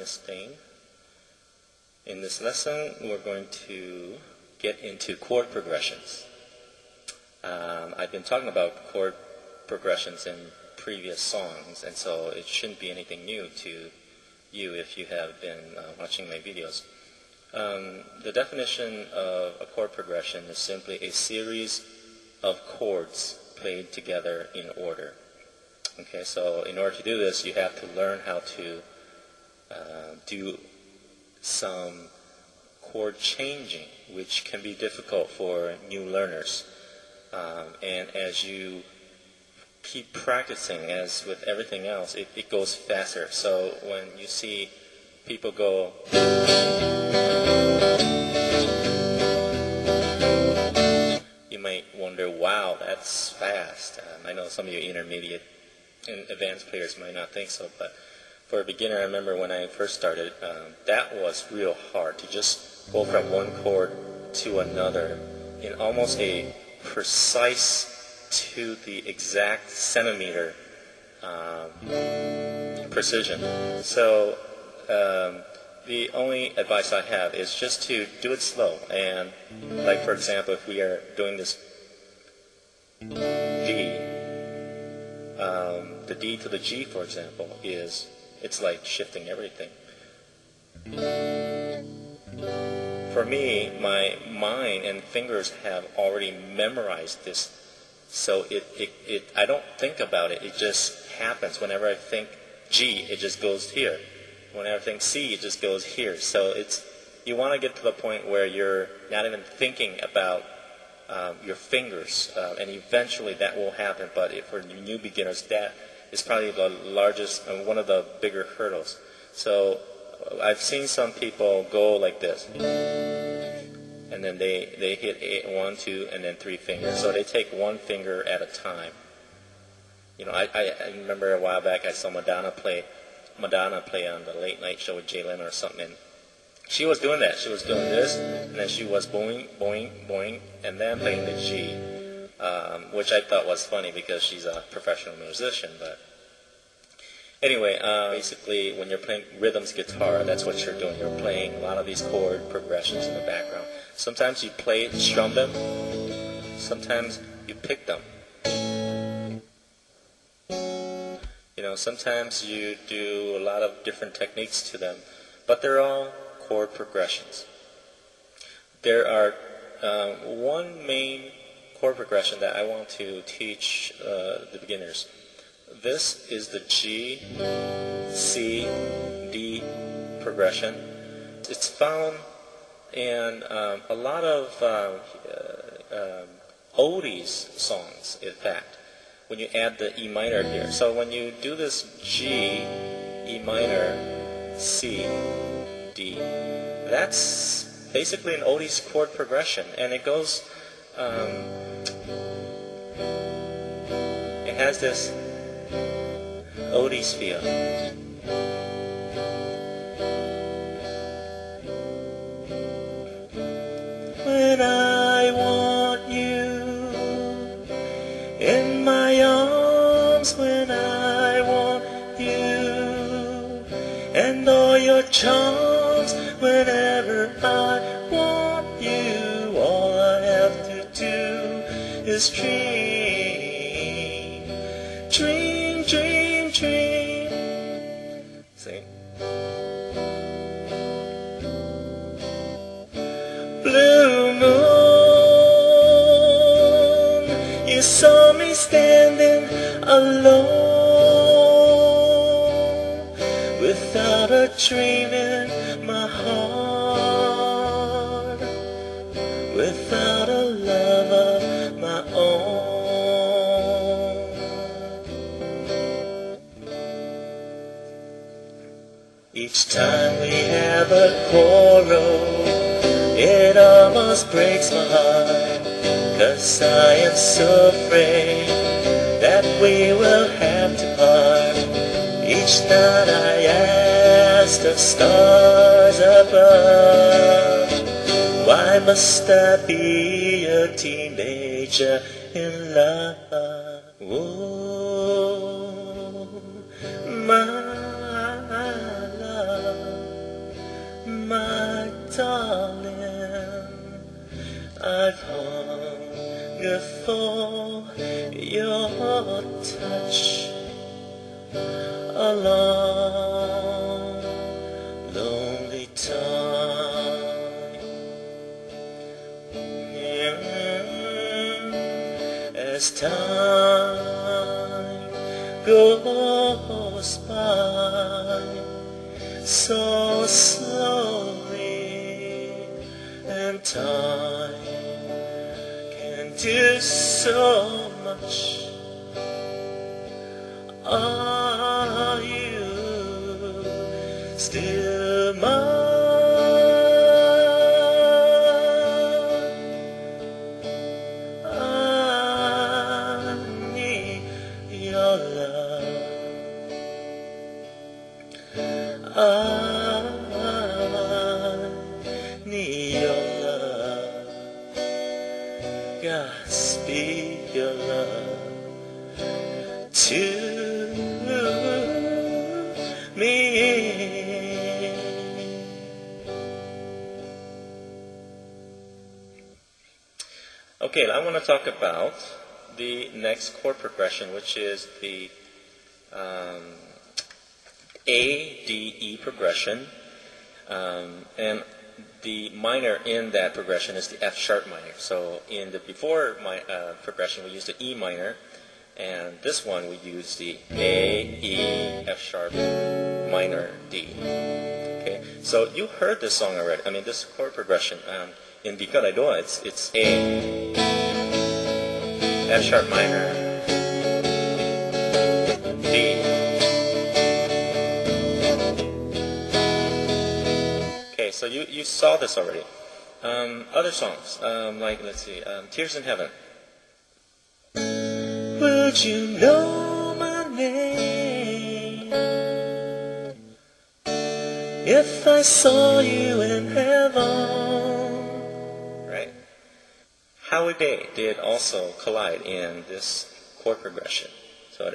Stain. In this lesson, we're going to get into chord progressions. I've been talking about chord progressions in previous songs, and so it shouldn't be anything new to you if you have been watching my videos. The definition of a chord progression is simply a series of chords played together in order. Okay, so in order to do this, you have to learn how to do some chord changing, which can be difficult for new learners. And as you keep practicing, as with everything else, it goes faster. So when you see people go, you might wonder, wow, that's fast. I know some of you intermediate and advanced players might not think so, but for a beginner, I remember when I first started, that was real hard to just go from one chord to another in almost a precise to the exact centimeter precision. So the only advice I have is just to do it slow. And like, for example, if we are doing this G, the D to the G, for example, it's like shifting everything. For me, my mind and fingers have already memorized this, so I don't think about it. It just happens. Whenever I think G, it just goes here. Whenever I think C, it just goes here. So you want to get to the point where you're not even thinking about your fingers, and eventually that will happen. But for new beginners, that is probably the largest and one of the bigger hurdles. So I've seen some people go like this, and then they hit 1, 2, and then 3 fingers. So they take one finger at a time. You know, I remember a while back I saw Madonna play on the late night show with Jay Leno or something, and she was doing that. She was doing this, and then she was boing, boing, boing, and then playing the G, which I thought was funny because she's a professional musician. But anyway, basically, when you're playing rhythms guitar, that's what you're doing. You're playing a lot of these chord progressions in the background. Sometimes you strum them. Sometimes you pick them. You know, sometimes you do a lot of different techniques to them, but they're all chord progressions. There are one main chord progression that I want to teach the beginners. This is the G, C, D progression. It's found in a lot of oldies songs, in fact, when you add the E minor here. So when you do this G, E minor, C, D, that's basically an oldies chord progression, and it goes, it has this oldies feel. When I want you in my arms, when I want you and all your charms, whenever I want you, all I have to do is dream, dream, dream, dream. See? Blue moon, you saw me standing alone, without a dream in my heart, without a love of my own. Each time we have a quarrel, it almost breaks my heart, 'cause I am so afraid that we will have to part. Each night I ask the stars above, why must I be a teenager in love? Oh, my a long, lonely time. As time goes by so slowly, and time can do so much. Are you still mine? I need your love. I need your love. Godspeed your love to me. Okay, I want to talk about the next chord progression, which is the A-D-E progression, and the minor in that progression is the F sharp minor. So in the before progression, we used the E minor, and this one we use the A, E, F sharp minor, D. Okay, so you heard this song already. I mean, this chord progression in Bikaradoa, it's A, F sharp minor, D. Okay, so you saw this already. Other songs, like, let's see, Tears in Heaven. Would you know my name if I saw you in heaven? Right? Howie did also collide in this chord progression. So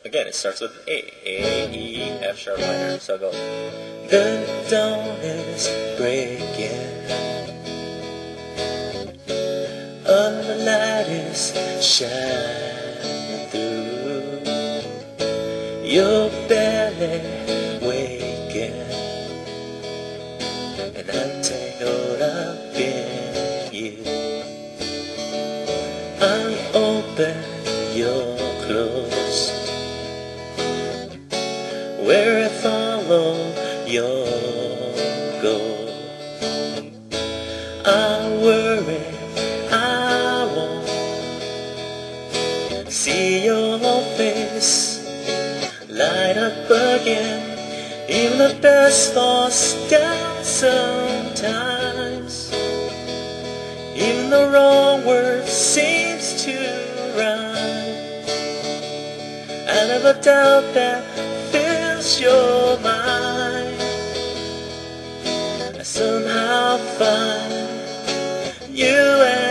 again, it starts with A, E, F sharp minor. So go. The dawn is breaking, a light is shining through your belly, waking, and I'm tangled up in you. I'm open, you're closed. Where I follow your goal, I worry I won't see your face light up again. Even the best falls down sometimes. Even the wrong word seems to rhyme. I never doubt that fills your mind. I somehow find you and